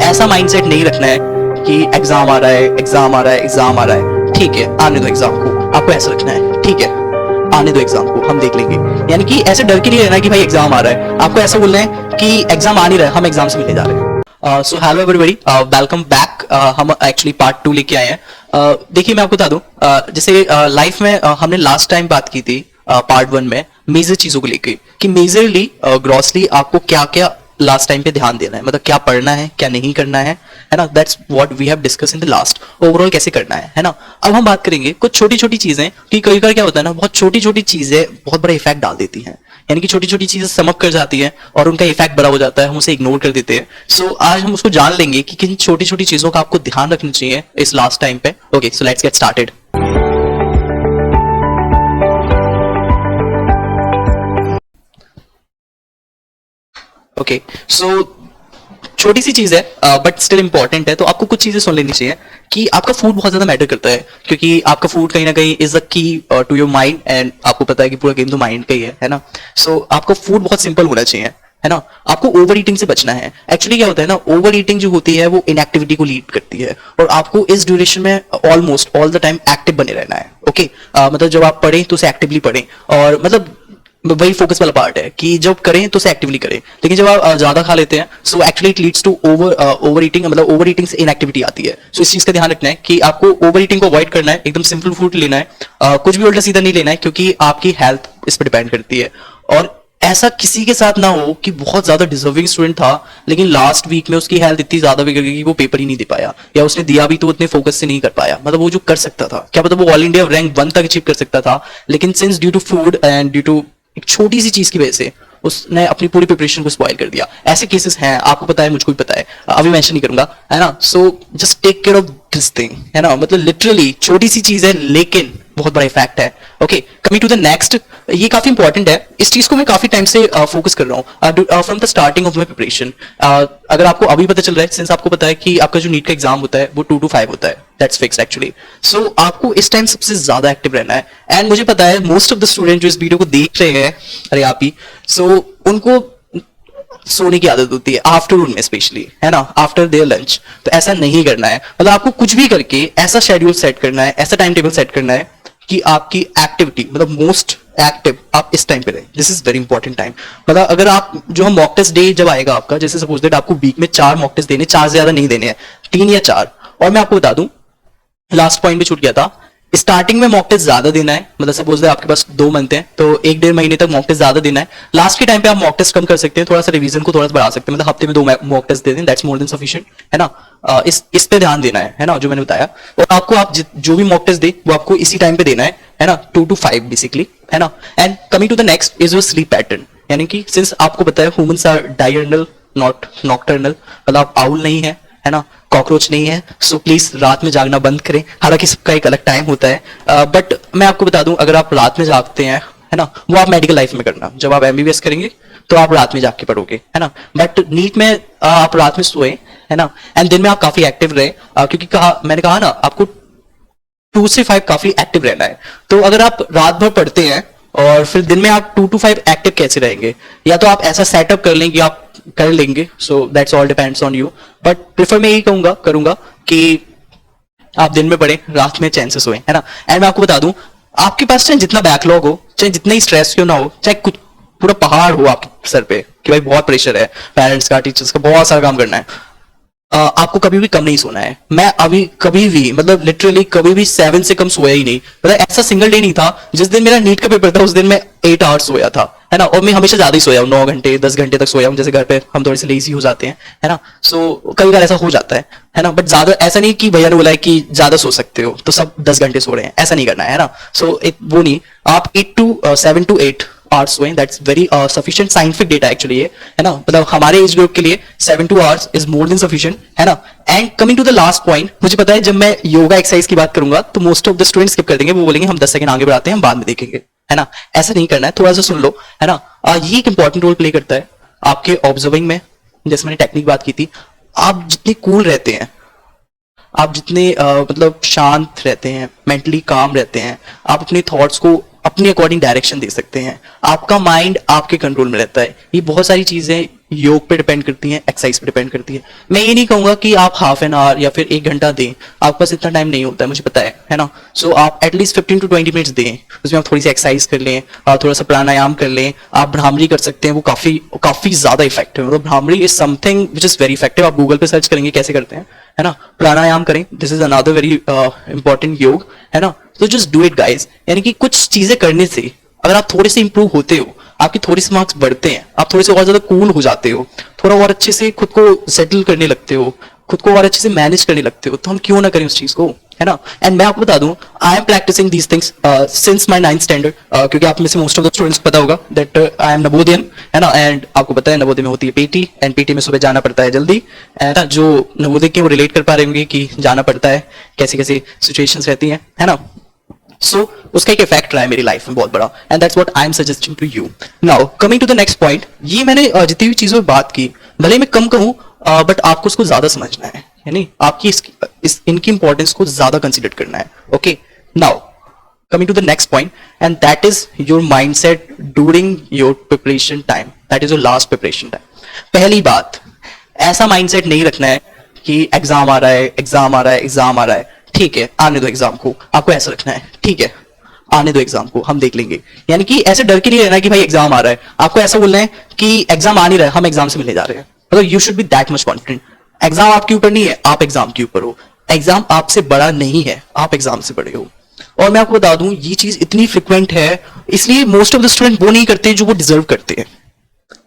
ऐसा माइंडसेट नहीं रखना है कि एग्जाम आ रहा है, एग्जाम आ रहा है, एग्जाम आ रहा है, ठीक है आने दो एग्जाम को। आपको ऐसा रखना है, ठीक है आने दो एग्जाम को, हम देख लेंगे। यानी कि ऐसे डर के लिए रहना है कि भाई एग्जाम आ रहा है, आपको ऐसा बोलना है कि एग्जाम आ नहीं रहा है, हम एग्जाम से मिलने जा रहे हैं। So hello everybody, welcome back. हम एक्चुअली पार्ट 2 लेके आए हैं। देखिए मैं आपको बता दूं, जैसे लाइफ में हमने लास्ट टाइम बात की थी पार्ट 1 में मेजर चीजों को लेके, कि मेजरली ग्रॉसली आपको क्या क्या लास्ट टाइम पे ध्यान देना है, मतलब क्या पढ़ना है, क्या नहीं करना है ना। That's what we have discuss in the last. Overall कैसे करना है ना। अब हम बात करेंगे कुछ छोटी छोटी चीजें, कि कई बार क्या होता है ना, बहुत छोटी छोटी चीजें बहुत बड़ा इफेक्ट डाल देती हैं। यानी कि छोटी छोटी चीजें समक कर जाती है और उनका इफेक्ट बड़ा हो जाता है, हम उसे इग्नोर कर देते हैं। सो आज हम उसको जान लेंगे कि किन छोटी छोटी चीजों का आपको ध्यान रखना चाहिए इस लास्ट टाइम पे। Okay, so let's get started. Okay, so छोटी सी चीज है बट स्टिल इंपॉर्टेंट है, तो आपको कुछ चीजें सुन लेनी चाहिए कि आपका फूड बहुत ज्यादा मैटर करता है, क्योंकि आपका फूड कहीं ना कहीं इज अ की टू योर माइंड, एंड आपको पता है कि पूरा गेम तो माइंड का ही है ना। सो आपका फूड बहुत सिंपल होना चाहिए, है ना। आपको ओवर ईटिंग से बचना है। एक्चुअली क्या होता है ना, ओवर ईटिंग जो होती है वो इनएक्टिविटी को लीड करती है, और आपको इस ड्यूरेशन में almost all the time active बने रहना है। ओके, मतलब जब आप पढ़ें तो उसे एक्टिवली पढ़ें, और मतलब वही फोकस वाला पार्ट है कि जब करें तो उसे एक्टिवली करें। लेकिन जब आप ज्यादा खा लेते हैं, so actually it leads to over eating, मतलब ओवर ईटिंग से इनएक्टिविटी आती है। सो इस चीज का ध्यान रखना है कि आपको ओवर ईटिंग को अवॉइड करना है, एकदम सिंपल फूड लेना है, कुछ भी उल्टा सीधा नहीं लेना है, क्योंकि आपकी हेल्थ इस पर डिपेंड करती है। और ऐसा किसी के साथ ना हो कि बहुत ज्यादा डिजर्विंग स्टूडेंट था, लेकिन लास्ट वीक में उसकी हेल्थ इतनी ज्यादा बिगड़ गई कि वो पेपर ही नहीं दे पाया, या उसने दिया भी तो उतने फोकस से नहीं कर पाया। मतलब वो जो कर सकता था, क्या पता वो ऑल इंडिया रैंक 1 तक अचीव कर सकता था, लेकिन since due to food and due to एक छोटी सी चीज की वजह से उसने अपनी पूरी प्रिपरेशन को स्पॉइल कर दिया। ऐसे केसेस हैं, आपको पता है, मुझको भी पता है, अभी मेंशन नहीं करूंगा, है ना। So just take care of this thing, है ना। मतलब लिटरली छोटी सी चीज है लेकिन बहुत बड़ा इफेक्ट है। Okay, coming to the next, ये काफी इंपॉर्टेंट है, इस चीज को मैं काफी टाइम से फोकस कर रहा हूँ from the starting of my preparation. अगर आपको अभी पता चल रहा है, सिंस आपको पता है कि आपका जो नीट का एग्जाम होता है वो 2 to 5 होता है, दैट्स फिक्स्ड एक्चुअली। सो आपको इस टाइम सबसे ज्यादा एक्टिव रहना है, एंड मुझे पता है मोस्ट ऑफ द स्टूडेंट जो इस वीडियो को देख रहे हैं, अरे आप ही, सो उनको सोने की आदत होती है आफ्टरनून में स्पेशली, है ना, आफ्टर देयर लंच। तो ऐसा नहीं करना है, मतलब आपको कुछ भी करके ऐसा शेड्यूल सेट करना है, ऐसा टाइम टेबल सेट करना है कि आपकी एक्टिविटी, मतलब मोस्ट एक्टिव आप इस टाइम पे रहे। This is very important time. मतलब अगर आप जो हम मॉक टेस्ट डे जब आएगा आपका, जैसे सपोज दैट आपको वीक में 4 मॉक टेस्ट देने, 4 से ज्यादा नहीं देने हैं, 3 या 4। और मैं आपको बता दूं, लास्ट पॉइंट भी छूट गया था, स्टार्टिंग में मॉक टेस्ट ज्यादा देना है, मतलब सपोज दैट आपके पास 2 मंथ है तो 1-1.5 महीने तक मॉक टेस्ट ज्यादा देना है। लास्ट के टाइम पे आप मॉक टेस्ट कम कर सकते हैं, थोड़ा सा रिवीजन को थोड़ा सा बढ़ा सकते हैं, मतलब हफ्ते में 2 मॉक टेस्ट दे दें, दैट्स मोर देन सफिशिएंट, है ना। इस पे ध्यान देना है ना, जो मैंने बताया। और आपको आप जो भी मॉक टेस्ट दे वो आपको इसी टाइम पे देना है ना, 2 to 5 बेसिकली, है ना। And coming to the next is your sleep pattern. यानी कि सिंस आपको पता है humans are diurnal not nocturnal, मतलब आप आउल नहीं है ना, कॉकरोच नहीं है। सो प्लीज रात में जागना बंद करें, हालांकि सबका एक अलग टाइम होता है, बट मैं आपको बता दूं, अगर आप रात में जागते हैं, है ना, वो आप मेडिकल लाइफ में करना, जब आप एमबीबीएस करेंगे तो आप रात में जाग के पढ़ोगे, है ना। बट नीट में आप रात में सोए, है ना, एंड दिन में आप काफी एक्टिव रहे, क्योंकि मैंने कहा ना आपको 2 से 5 काफी एक्टिव रहना है। तो अगर आप रात भर पढ़ते हैं और फिर दिन में आप 2 to 5 एक्टिव कैसे रहेंगे, या तो आप ऐसा सेटअप कर लें कि आप कर लेंगे, so that's all depends on you, but prefer मैं यही करूंगा कि आप दिन में पढ़ें, रात में चैन से सोएं, है ना। एंड मैं आपको बता दूं, आपके पास चाहे जितना बैकलॉग हो, चाहे जितना ही स्ट्रेस क्यों ना हो, चाहे कुछ पूरा पहाड़ हो आपके सर पे कि भाई बहुत प्रेशर है, पेरेंट्स का, टीचर्स का, बहुत सारा काम करना है, आपको कभी भी कम नहीं सोना है। मैं अभी कभी भी, मतलब लिटरली कभी भी 7 से कम सोया ही नहीं। मतलब ऐसा सिंगल डे नहीं था जिस दिन मेरा नीट का पेपर था उस दिन मैं 8 आवर्स सोया था, है ना। और मैं हमेशा ज्यादा ही सोया हूँ, 9 घंटे 10 घंटे तक सोया हूँ, जैसे घर पे हम थोड़े से लेजी हो जाते हैं, है ना। सो कई बार ऐसा हो जाता है ना। बट ज्यादा ऐसा नहीं कि भैया ने बोला है कि ज्यादा सो सकते हो तो सब 10 घंटे सो रहे हैं, ऐसा नहीं करना है ना। सो वो नहीं, आप 7 to 8 आवर्स सोएं, that's very sufficient scientific data actually ये, है ना। मतलब हमारे एज ग्रुप के लिए 7 to 8 hours is more than sufficient, है ना। And coming to the last point, मुझे पता है जब मैं योगा एक्सरसाइज की बात करूंगा तो most of the students skip कर देंगे, वो बोलेंगे हम 10 सेकंड आगे बढ़ाते हैं, हम बाद में देखेंगे, है ना। ऐसा नहीं करना है, थोड़ा सा सुन लो, है ना। ये एक इंपॉर्टेंट रोल प्ले करता है आपके ऑब्जर्विंग में। जैसे मैंने टेक्निक बात की थी, आप जितने कूल रहते हैं, आप जितने मतलब शांत रहते हैं, मेंटली काम रहते हैं, आप अपने थॉट्स को अपने अकॉर्डिंग डायरेक्शन दे सकते हैं, आपका माइंड आपके कंट्रोल में रहता है। ये बहुत सारी चीजें योग पे डिपेंड करती हैं, एक्सरसाइज पे डिपेंड करती है। मैं ये नहीं कहूंगा कि आप हाफ एन आवर या फिर 1 घंटा दें, आपके पास इतना टाइम नहीं होता है, मुझे पता है ना। सो आप एटलीस्ट 15 to 20 मिनट्स दें, उसमें आप थोड़ी सी एक्सरसाइज कर लें, थोड़ा सा प्राणायाम कर लें, आप भ्रामरी कर सकते हैं, वो काफी ज्यादा इफेक्टिव है। मतलब bhramari is something which is very effective. आप गूगल पे सर्च करेंगे कैसे करते हैं, है ना। प्राणायाम करें, this is another very important योग, है ना। तो जस्ट डू इट गाइज। यानी कि कुछ चीजें करने से अगर आप थोड़े से इंप्रूव होते हो, आपकी थोड़ी सी मार्क्स बढ़ते हैं, आप थोड़े से और ज्यादा कूल हो जाते हो, थोड़ा और अच्छे से खुद को सेटल करने लगते हो, खुद को और अच्छे से मैनेज करने लगते हो, तो हम क्यों ना करें उस चीज को, है ना। एंड मैं आपको बता दूं, I am practising these things since my 9th standard, क्योंकि आप में से मोस्ट ऑफ द स्टूडेंट्स को पता होगा दैट आई एम नवोदयन, है ना। एंड आपको पता है नवोदय में होती है पीटी, एंड पीटी में सुबह जाना पड़ता है जल्दी, है ना। जो नवोदय के वो रिलेट कर पा रहे होंगे कि जाना पड़ता है, कैसी कैसी सिचुएशंस रहती हैं, है ना। सो उसका एक इफेक्ट रहा है मेरी लाइफ में बहुत बड़ा, and that's what I am suggesting to you. Now coming to the next point, ये मैंने जितनी भी चीजों में बात की, भले मैं कम कहूं, बट आपको उसको ज्यादा समझना है, यानी आपकी इनकी इंपॉर्टेंस को ज्यादा कंसिडर करना है। Okay, now coming to the next point, and that is your mindset during your preparation time, that is your last preparation time. पहली बात, ऐसा माइंडसेट नहीं रखना है कि एग्जाम आ रहा है, एग्जाम आ रहा है, एग्जाम आ रहा है, ठीक है आने दो एग्जाम को, आपको ऐसा रखना है, ठीक है आने दो एग्जाम को, हम देख लेंगे। यानी कि ऐसे डर के नहीं रहना कि भाई एग्जाम आ रहा है, आपको ऐसा बोलना है कि एग्जाम आ नहीं रहा है, हम एग्जाम से मिलने जा रहे हैं। मतलब you should be that much confident. Exam आपके ऊपर नहीं है, आप एग्जाम के ऊपर हो। एग्जाम आपसे बड़ा नहीं है, आप एग्जाम से बड़े हो। और मैं आपको बता दूं, ये चीज इतनी फ्रिक्वेंट है, इसलिए मोस्ट ऑफ द स्टूडेंट वो नहीं करते जो वो डिजर्व करते हैं,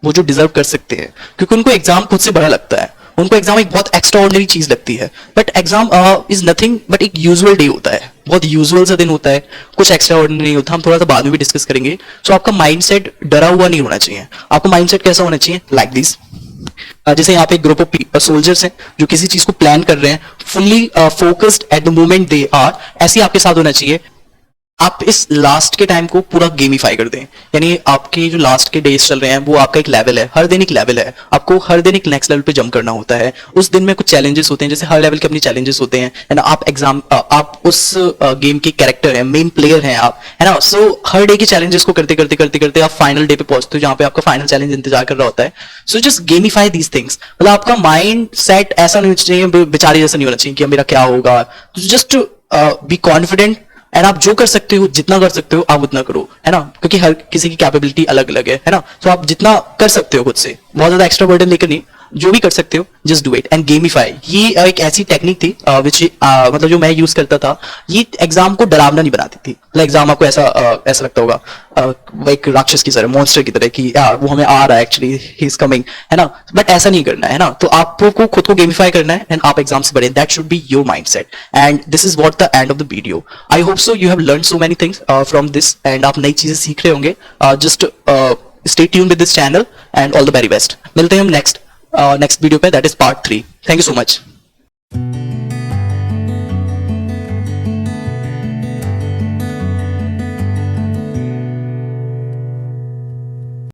वो जो डिजर्व कर सकते हैं, क्योंकि उनको एग्जाम खुद से बड़ा लगता है, उनको एग्जाम एक बहुत एक्स्ट्रा ऑर्डिनरी चीज लगती है। But exam is nothing but एक यूजुअल डे होता है, बहुत यूजुअल सा दिन होता है, कुछ एक्स्ट्रा ऑर्डिनरी होता है, हम थोड़ा सा बाद में भी डिस्कस करेंगे। सो आपका माइंडसेट डरा हुआ नहीं होना चाहिए, आपका माइंडसेट कैसा होना चाहिए, लाइक दिस। जैसे यहाँ पे एक ग्रुप ऑफ सोल्जर्स हैं जो किसी चीज को प्लान कर रहे हैं, fully focused at the moment they are, ऐसे आपके साथ होना चाहिए। आप इस लास्ट के टाइम को पूरा गेमिफाई कर दें, यानी आपके जो लास्ट के डेज चल रहे हैं वो आपका एक लेवल है, हर दिन एक लेवल है, आपको हर दिन एक नेक्स्ट लेवल पे जंप करना होता है। उस दिन में कुछ चैलेंजेस होते हैं, जैसे हर लेवल के अपने चैलेंजेस होते हैं, है ना। आप उस गेम के कैरेक्टर हैं, मेन प्लेयर हैं आप, है ना। सो हर डे के चैलेंजेस को करते करते करते करते आप फाइनल डे पे पहुंचते हो जहां पे आपका फाइनल चैलेंज इंतजार कर रहा होता है। So just gamify these things. मतलब आपका माइंड सेट ऐसा नहीं होना चाहिए, बेचारे जैसा नहीं होना चाहिए कि मेरा क्या होगा। जस्ट बी कॉन्फिडेंट, एंड आप जो कर सकते हो, जितना कर सकते हो आप उतना करो, है ना, क्योंकि हर किसी की कैपेबिलिटी अलग अलग है ना। तो आप जितना कर सकते हो खुद से, बहुत ज्यादा एक्स्ट्रा बर्डन लेकर नहीं, जो भी कर सकते हो just do it and gamify. ये एक ऐसी टेक्निक थी विच मतलब जो मैं यूज करता था, ये एग्जाम को डरावना नहीं बनाती थी। मतलब एग्जाम आपको ऐसा लगता होगा वो एक राक्षस की तरह, मॉन्स्टर की तरह कि यार वो हमें आ रहा है, एक्चुअली ही इज कमिंग, है ना। बट ऐसा नहीं करना है ना। तो आपको खुद को गेमिफाई करना है एंड आप एग्जाम से बढ़े, that should be your mindset. And this is what the end of the video. I hope so you have learn so many things from this, and आप नई चीजें सीख रहे होंगे। Just stay tune with this channel and all the very best. मिलते हैं हम next video पे, that is part 3। Thank you so much.